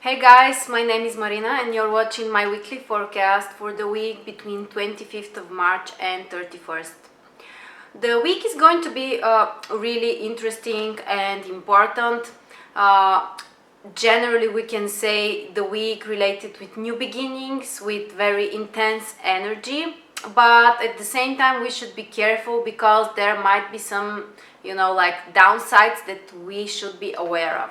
Hey guys, my name is Marina and you're watching my weekly forecast for the week between 25th of March and 31st. The week is going to be really interesting and important. Generally, we can say the week related with new beginnings, with very intense energy, but at the same time we should be careful because there might be some, downsides that we should be aware of.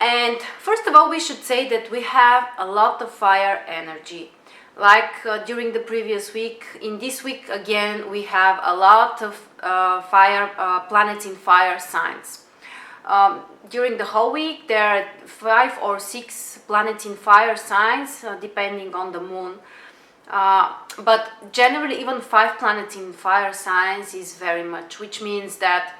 And first of all, we should say that we have a lot of fire energy. Like during the previous week, in this week again, we have a lot of planets in fire signs. During the whole week, there are 5 or 6 planets in fire signs, depending on the moon. But generally, even 5 planets in fire signs is very much, which means that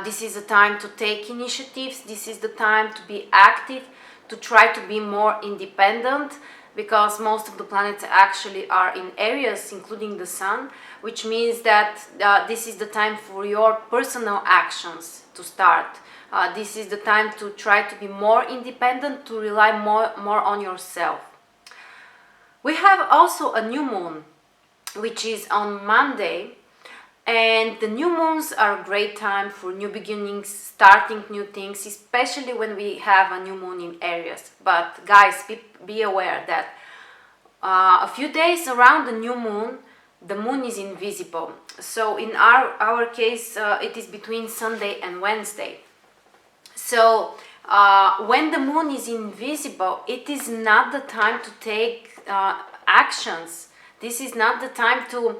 this is the time to take initiatives, this is the time to be active, to try to be more independent, because most of the planets actually are in Aries, including the Sun, which means that this is the time for your personal actions to start. This is the time to try to be more independent, to rely more on yourself. We have also a new moon, which is on Monday. And the new moons are a great time for new beginnings, starting new things, especially when we have a new moon in Aries. But guys, be aware that a few days around the moon is invisible. So in our case, it is between Sunday and Wednesday. So when the moon is invisible, it is not the time to take actions. This is not the time to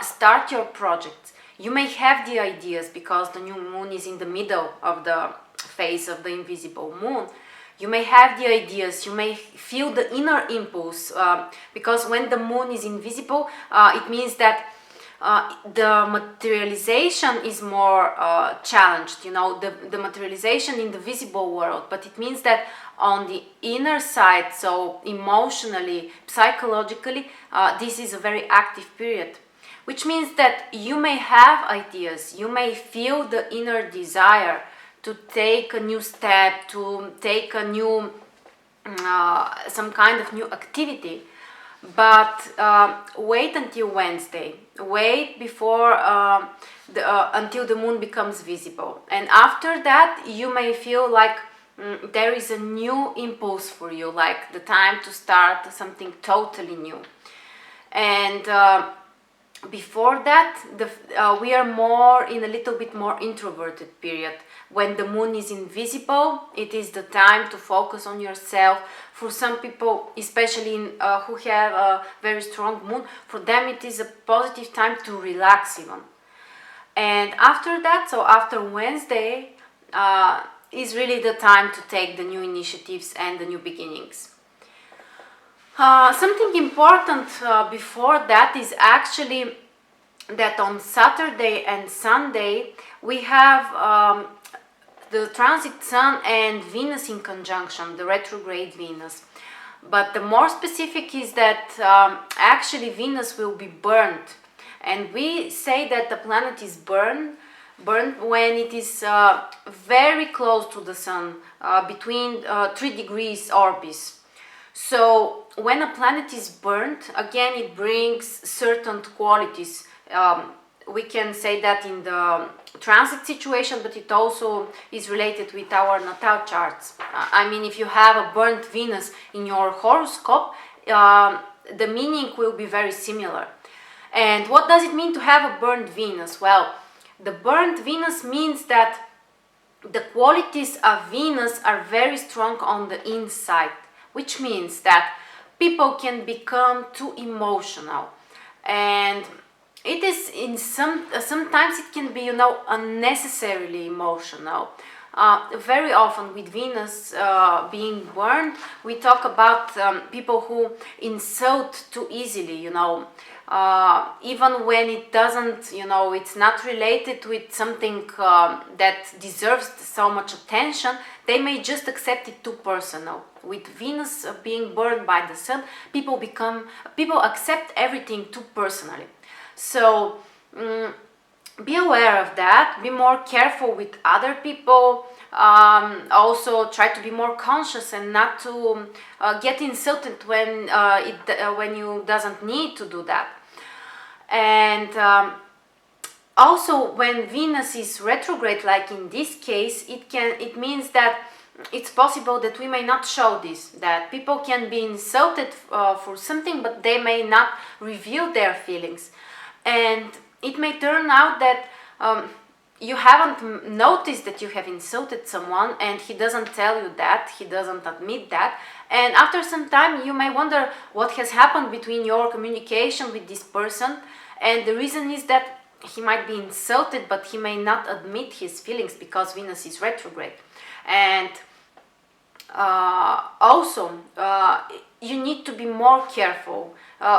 start your project. You may have the ideas because the new moon is in the middle of the phase of the invisible moon. You may have the ideas, you may feel the inner impulse because when the moon is invisible, it means that the materialization is more challenged, the materialization in the visible world, but it means that on the inner side, so emotionally, psychologically, this is a very active period, which means that you may have ideas, you may feel the inner desire to take a new step, to take a new, some kind of new activity. But wait until Wednesday. Wait before until the moon becomes visible, and after that you may feel like there is a new impulse for you, like the time to start something totally new. And before that, we are more in a little bit more introverted period. When the moon is invisible, it is the time to focus on yourself. For some people, especially who have a very strong moon, for them it is a positive time to relax even. And after that, so after Wednesday, is really the time to take the new initiatives and the new beginnings. Something important before that is actually that on Saturday and Sunday we have the transit Sun and Venus in conjunction, the retrograde Venus. But the more specific is that actually Venus will be burnt. And we say that the planet is burned when it is very close to the Sun, between 3 degrees Orbis. So when a planet is burnt, again it brings certain qualities. We can say that in the transit situation, but it also is related with our natal charts. I mean, if you have a burnt Venus in your horoscope, the meaning will be very similar. And what does it mean to have a burnt Venus? Well, the burnt Venus means that the qualities of Venus are very strong on the inside, which means that people can become too emotional, and it is sometimes it can be unnecessarily emotional. Very often with Venus being burned, we talk about people who insult too easily, even when it doesn't, it's not related with something that deserves so much attention. They may just accept it too personal. With Venus being burned by the Sun, people accept everything too personally. So be aware of that. Be more careful with other people. Also try to be more conscious and not to get insulted when you doesn't need to do that. And also when Venus is retrograde, like in this case, it means that it's possible that we may not show this, that people can be insulted for something, but they may not reveal their feelings. And it may turn out that you haven't noticed that you have insulted someone, and he doesn't tell you that, he doesn't admit that. And after some time you may wonder what has happened between your communication with this person. And the reason is that he might be insulted, but he may not admit his feelings because Venus is retrograde. And also you need to be more careful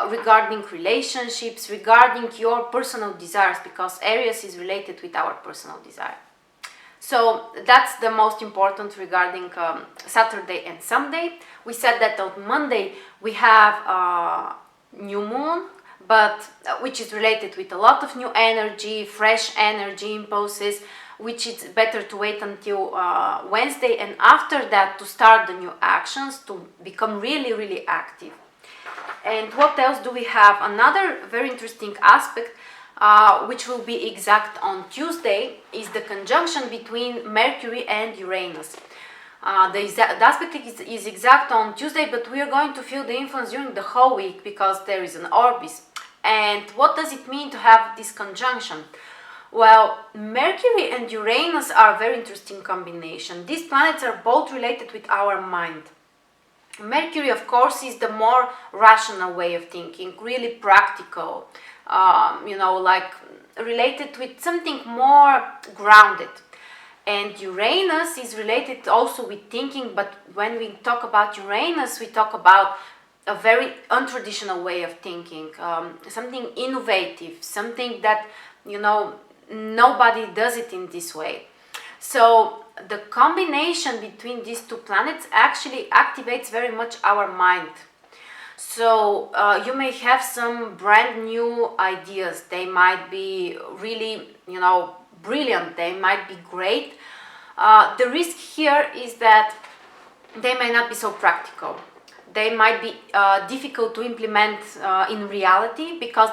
regarding relationships, regarding your personal desires, because Aries is related with our personal desire. So that's the most important regarding Saturday and Sunday. We said that on Monday we have new moon, but which is related with a lot of new energy, fresh energy impulses, which is better to wait until Wednesday, and after that to start the new actions, to become really active. And what else do we have? Another very interesting aspect, which will be exact on Tuesday, is the conjunction between Mercury and Uranus. The aspect is exact on Tuesday, but we are going to feel the influence during the whole week because there is an orbis. And what does it mean to have this conjunction? Well, Mercury and Uranus are a very interesting combination. These planets are both related with our mind. Mercury, of course, is the more rational way of thinking, really practical, like related with something more grounded. And Uranus is related also with thinking, but when we talk about Uranus, we talk about a very untraditional way of thinking, something innovative, something that, nobody does it in this way. So the combination between these two planets actually activates very much our mind. So you may have some brand new ideas. They might be really, brilliant. They might be great. The risk here is that they may not be so practical. They might be difficult to implement in reality because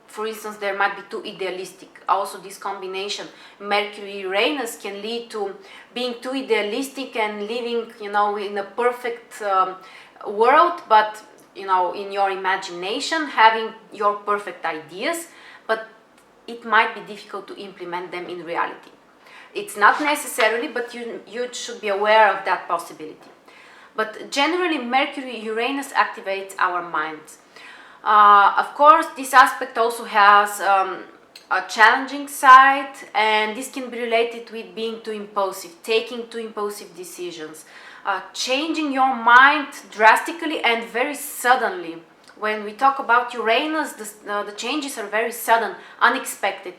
for instance, there might be too idealistic. Also, this combination Mercury-Uranus can lead to being too idealistic and living, in a perfect world, but in your imagination, having your perfect ideas, but it might be difficult to implement them in reality. It's not necessarily, but you should be aware of that possibility. But generally, Mercury-Uranus activates our minds. Of course, this aspect also has a challenging side, and this can be related with being too impulsive, taking too impulsive decisions, changing your mind drastically and very suddenly. When we talk about Uranus, the changes are very sudden, unexpected.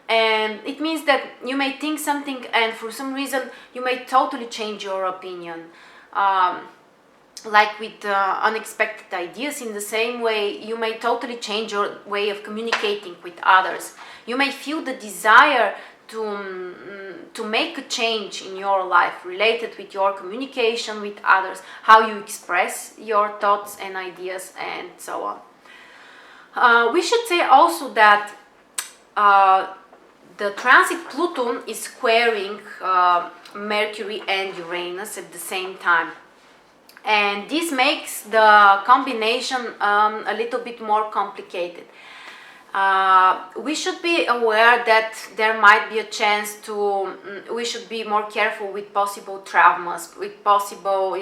And it means that you may think something and for some reason you may totally change your opinion. Like with unexpected ideas, in the same way, you may totally change your way of communicating with others. You may feel the desire to make a change in your life related with your communication with others, how you express your thoughts and ideas, and so on. We should say also that the transit Pluto is squaring Mercury and Uranus at the same time. And this makes the combination a little bit more complicated. We should be aware that there might be a chance we should be more careful with possible traumas, with possible,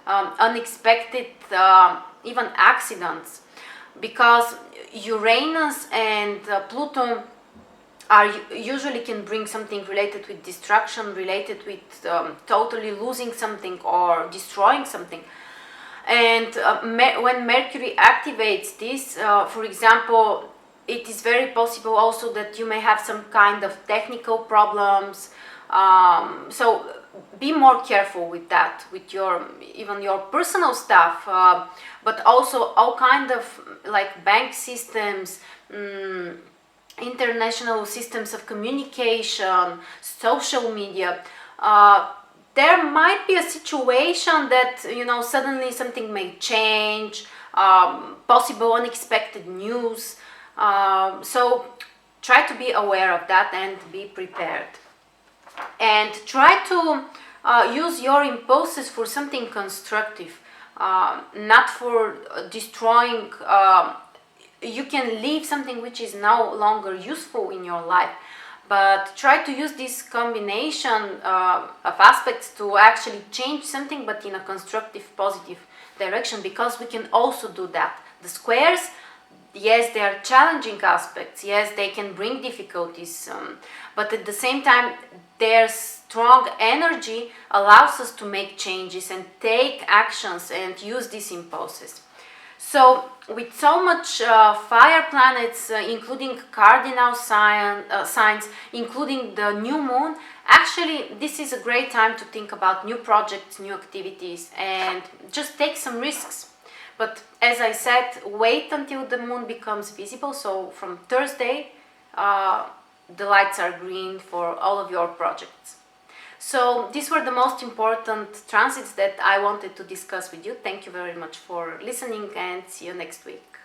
unexpected, even accidents. Because Uranus and Pluto usually can bring something related with destruction, related with totally losing something or destroying something. And when Mercury activates this, for example, it is very possible also that you may have some kind of technical problems. So be more careful with that, with even your personal stuff, but also all kind of like bank systems, international systems of communication, social media. there might be a situation that, you know, suddenly something may change, possible unexpected news. So try to be aware of that and be prepared. And try to use your impulses for something constructive, not for destroying. You can leave something which is no longer useful in your life, but try to use this combination of aspects to actually change something, but in a constructive, positive direction, because we can also do that. The squares, yes, they are challenging aspects, yes, they can bring difficulties, but at the same time, their strong energy allows us to make changes and take actions and use these impulses. So, with so much fire planets, including cardinal signs, including the new moon, actually, this is a great time to think about new projects, new activities, and just take some risks. But as I said, wait until the moon becomes visible. So, from Thursday, the lights are green for all of your projects. So these were the most important transits that I wanted to discuss with you. Thank you very much for listening, and see you next week.